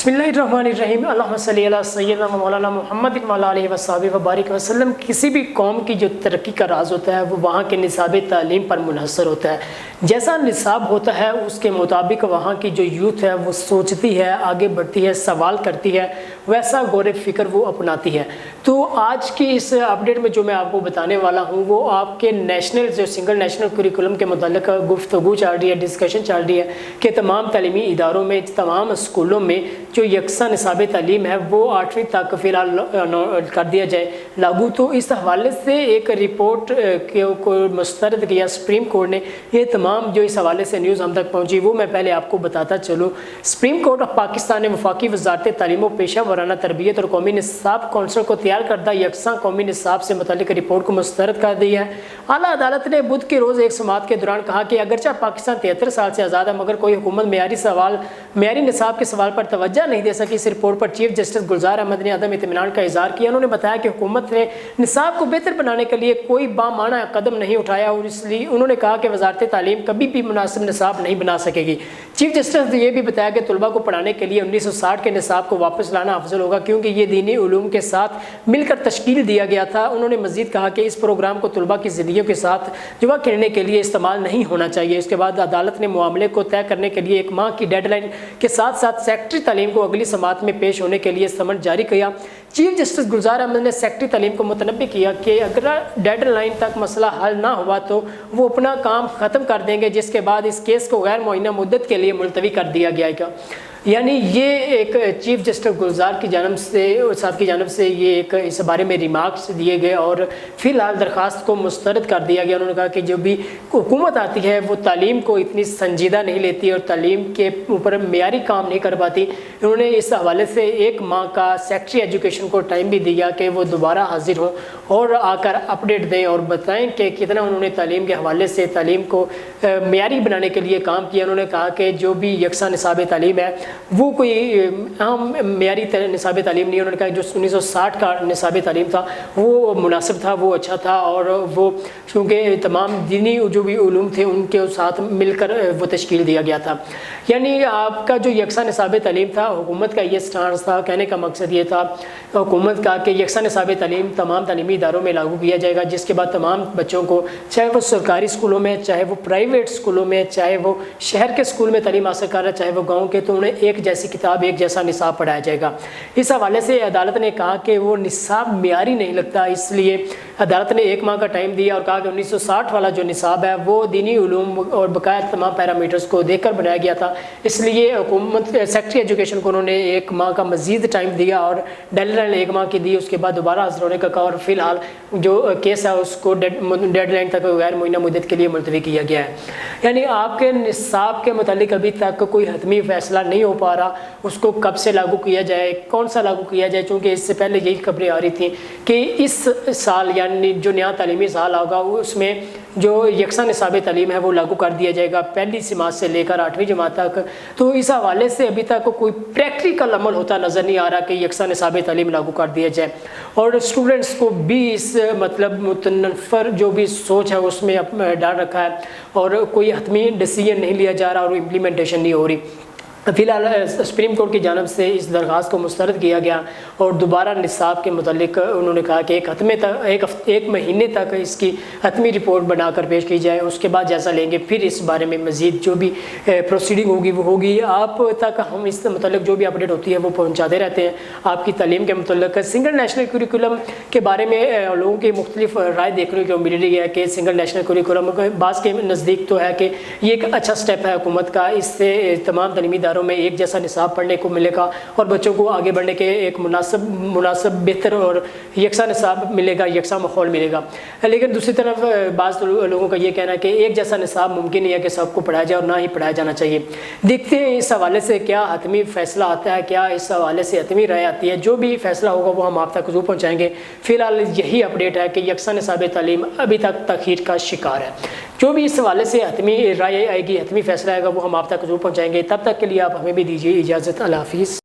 बिस्मिल्लाहिर्रहमानिर्रहीम अल्लाहुम्मा सल्ली अला सय्यिदना व मौलाना मुहम्मद व अला आलिहि व सहाबिहि व बारिक वसल्लम। किसी भी कौम की जो तरक्की का राज होता है वो वहाँ के निसाब तालीम पर मुनहसर होता है। जैसा निसाब होता है उसके मुताबिक वहाँ की जो यूथ है वो सोचती है, आगे बढ़ती है, सवाल करती है, वैसा गौर फ़िक्र वो अपनाती है। तो आज की इस अपडेट में जो मैं आपको बताने वाला हूँ वो आपके नेशनल जो सिंगल नेशनल करिकुलम के मुताल्लिक गुफ्तगू चल रही है, डिस्कशन चल रही है कि तमाम तालीमी इदारों में, तमाम स्कूलों में जो यकसा निसाब तालीम है वो 8वीं तक फ़िलहाल कर दिया जाए लागू। तो इस हवाले से एक रिपोर्ट को मुस्तरद किया सुप्रीम कोर्ट ने। ये तमाम जो इस हवाले से न्यूज़ हम तक पहुँची वो मैं पहले आपको बताता चलूँ। सुप्रीम कोर्ट ऑफ पाकिस्तान ने वफाकी वजारत तालीम व पेशा वराना तरबियत और कौमी निसाब कौंसिल को तैयार करदा यकसा कौमी निसाब से मुतल्लिक रिपोर्ट को मुस्तरद कर दिया है। आला अदालत ने बुध के रोज़ एक समाअत के दौरान कहा कि अगरचे पाकिस्तान 73 साल से आज़ाद है मगर कोई हुकूमत मेयारी निसाब के सवाल पर तवज्जो नहीं दे सकी। इस रिपोर्ट पर चीफ जस्टिस गुलजार अहमद ने अदम इत्मीनान का इजहार किया। उन्होंने बताया कि हुकूमत ने निसाब को बेहतर बनाने के लिए कोई बामाना कदम नहीं उठाया और इसलिए उन्होंने कहा कि वजारत तालीम कभी भी मुनासिब निसाब नहीं बना सकेगी। चीफ जस्टिस ने यह भी बताया कि तलबा को पढ़ाने के लिए 1960 के निसाब को वापस लाना अफजल होगा क्योंकि ये दीनी उलूम के साथ मिलकर तश्कील दिया गया था। उन्होंने मजीद कहा कि इस प्रोग्राम को तलबा की ज़िंदगियों के साथ जुआ खेलने के लिए इस्तेमाल नहीं होना चाहिए। इसके बाद अदालत ने मामले को तय करने के लिए 1 माह की डेडलाइन के साथ साथ सेक्रेटरी तालीम को अगली समाअत में पेश होने के लिए समन जारी किया। चीफ जस्टिस गुलजार अहमद ने सेक्रेटरी तालीम को मुतनब्बी किया कि अगर डेडलाइन तक मसला हल ना हुआ तो वो अपना काम ख़त्म कर देंगे, जिसके बाद इस केस को गैर मुअय्यना मुद्दत के लिए मुलतवी कर दिया गया। यानी ये एक चीफ जस्टिस गुलजार की जानब से साहब की जानब से ये एक इस बारे में रिमार्क्स दिए गए और फ़िलहाल दरख्वास्त को मुस्तरद कर दिया गया। उन्होंने कहा कि जो भी हुकूमत आती है वो तालीम को इतनी संजीदा नहीं लेती और तालीम के ऊपर मेयारी काम नहीं कर पाती। उन्होंने इस हवाले से 1 माह का सेक्रेटरी एजुकेशन को टाइम भी दिया कि वो दोबारा हाजिर हों और आकर अपडेट दें और बताएं कि कितना उन्होंने तालीम के हवाले से तालीम को मेयारी बनाने के लिए काम किया। उन्होंने कहा कि जो भी यकसा निसाब तालीम है वो कोई अहम मेयारी निसाब तालीम नहीं है। उन्होंने कहा जो 1960 का निसाब तालीम था वो मुनासिब था, वो अच्छा था और वो क्योंकि तमाम दीनी जो भी उलूम थे उनके साथ मिलकर वो तश्कील दिया गया था। यानी आपका जो यकसा निसाब तालीम था हुकूमत का ये स्टांस था, कहने का मकसद ये था हुकूमत का कि यकसा निसाब तालीम तमाम तालीमी इदारों में लागू किया जाएगा, जिसके बाद तमाम बच्चों को चाहे वो सरकारी स्कूलों में, चाहे वो प्राइवेट स्कूलों में, चाहे वो शहर के स्कूल में तालीम हासिल कर रहा है, चाहे वो गाँव के, तो उन्हें एक जैसी किताब, एक जैसा निसाब पढ़ाया जाएगा। इस हवाले से अदालत ने कहा कि वो निसाब मेयारी नहीं लगता, इसलिए अदालत ने 1 माह का टाइम दिया और कहा कि 1960 वाला जो निसाब है वो दीनी उलूम और बकाया तमाम पैरामीटर्स को देखकर बनाया गया था। इसलिए हुकूमत सेक्रेटरी एजुकेशन को उन्होंने 1 माह का मजीद टाइम दिया और डेडलाइन 1 माह की दी। उसके बाद दोबारा हाजिर होने का कहा और फिलहाल जो केस है उसको डेडलाइन तक गैर मुअय्यना मुद्दत के लिए मुलतवी किया गया है। यानी आपके निसाब के मुतालिक अभी तक कोई हतमी फैसला नहीं हो पा रहा उसको कब से लागू किया जाए, कौन सा लागू किया जाए, क्योंकि इससे पहले यही खबरें आ रही थी कि इस साल यानी जो नया तालीमी साल होगा उसमें जो यकसा निसाब तालीम है वो लागू कर दिया जाएगा 1ली समात से लेकर 8वीं जमात तक। तो इस हवाले से अभी तक कोई प्रैक्टिकल अमल होता नज़र नहीं आ रहा कि यकसा निसाब तालीम लागू कर दिया जाए और स्टूडेंट्स को भी इस मतलब मुतनफ़र जो भी सोच है उसमें डाल रखा है और कोई हतमी डिसीजन नहीं लिया जा रहा और इम्प्लीमेंटेशन नहीं हो रही। फ़िलहाल सुप्रीम कोर्ट की जानब से इस दरख्वास्त को मुस्तरद किया गया और दोबारा निसाब के मुतालिक उन्होंने कहा कि एक महीने तक इसकी हतमी रिपोर्ट बनाकर पेश की जाए। उसके बाद जैसा लेंगे फिर इस बारे में मज़ीद जो भी प्रोसीडिंग होगी वो होगी। आप तक हम इस मुतालिक जो भी अपडेट होती है वो पहुँचाते रहते हैं। आपकी तालीम के मुतालिक सिंगल नेशनल करिकुलम के बारे में लोगों की मुख्तलिफ राय देखने को मिल रही है कि सिंगल नेशनल करिकुलम बाज़ के नज़दीक तो है कि ये एक अच्छा स्टेप है हुकूमत का। इससे तमाम तालीमी में एक जैसा निसाब पढ़ने को मिलेगा और बच्चों को आगे बढ़ने के एक मुनासिब बेहतर और यकसा निसाब मिलेगा, यकसा माहौल मिलेगा। लेकिन दूसरी तरफ बाज़ लोगों का ये कहना है कि एक जैसा निसाब मुमकिन नहीं है कि सबको पढ़ाया जाए और ना ही पढ़ाया जाना चाहिए। देखते हैं इस हवाले से क्या हतमी फैसला आता है, क्या इस हवाले से हतमी राय आती है। जो भी फैसला होगा वो हम आप तक ज़रूर पहुँचाएँगे। फ़िलहाल यही अपडेट है कि यकसा निसाब तालीम अभी तक तख़ीर का शिकार है। जो भी इस हवाले से हतमी राय आएगी, हतमी फैसला आएगा वो हम आप तक ज़रूर पहुँचाएँगे। तब तक के लिए आप हमें भी दीजिए इजाज़त। अल्लाह हाफ़िज़।